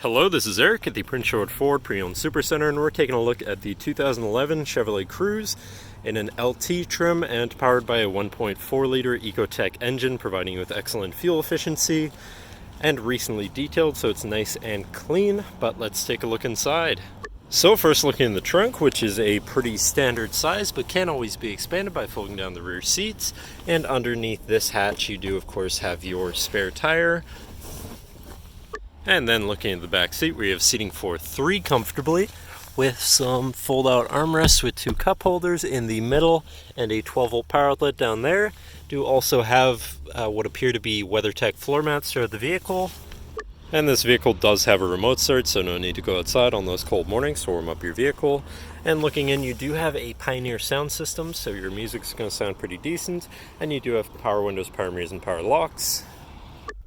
Hello, this is Eric at the Prince George Ford Pre-Owned Supercenter, and we're taking a look at the 2011 Chevrolet Cruze in an LT trim and powered by a 1.4-liter Ecotec engine, providing you with excellent fuel efficiency and recently detailed, so it's nice and clean. But let's take a look inside. So first, looking in the trunk, which is a pretty standard size but can always be expanded by folding down the rear seats, and underneath this hatch you do of course have your spare tire. And then looking at the back seat, we have seating for three comfortably, with some fold-out armrests with two cup holders in the middle and a 12-volt power outlet down there. Do also have what appear to be WeatherTech floor mats throughout the vehicle. And this vehicle does have a remote start, so no need to go outside on those cold mornings to warm up your vehicle. And looking in, you do have a Pioneer sound system, so your music's going to sound pretty decent. And you do have power windows, power mirrors, and power locks.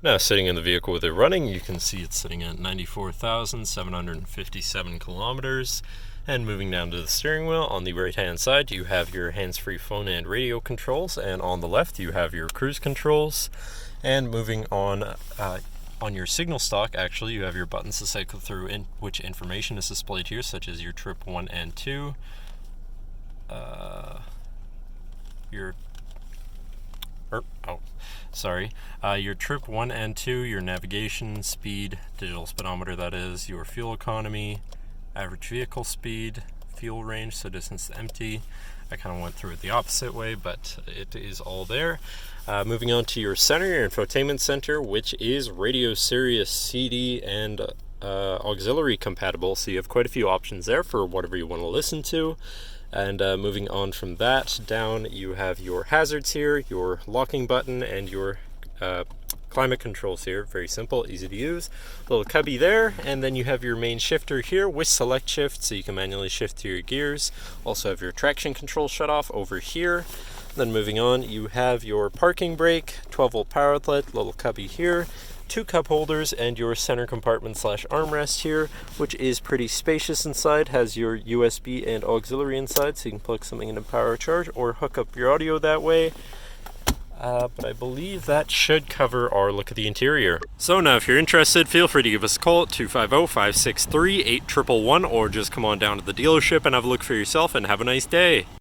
Now, sitting in the vehicle with it running, you can see it's sitting at 94,757 kilometers. And moving down to the steering wheel, on the right-hand side, you have your hands-free phone and radio controls, and on the left, you have your cruise controls. And moving on your signal stock, actually, you have your buttons to cycle through which information is displayed here, such as your trip 1 and 2, your trip 1 and 2, your navigation, speed, digital speedometer that is, your fuel economy, average vehicle speed, fuel range, so distance to empty. I kind of went through it the opposite way, but it is all there. Moving on to your center, your infotainment center, which is radio, Sirius, CD, and auxiliary compatible, so you have quite a few options there for whatever you want to listen to. And moving on from that down, you have your hazards here, your locking button, and your climate controls here. Very simple, easy to use. Little cubby there, and then you have your main shifter here with select shift, so you can manually shift to your gears. Also have your traction control shut off over here. Then moving on, you have your parking brake, 12-volt power outlet, little cubby here, two cup holders, and your center compartment / armrest here, which is pretty spacious inside. Has your USB and auxiliary inside, so you can plug something into power charge or hook up your audio that way. But I believe that should cover our look at the interior. So now if you're interested, feel free to give us a call at 250-563-8111, or just come on down to the dealership and have a look for yourself, and have a nice day.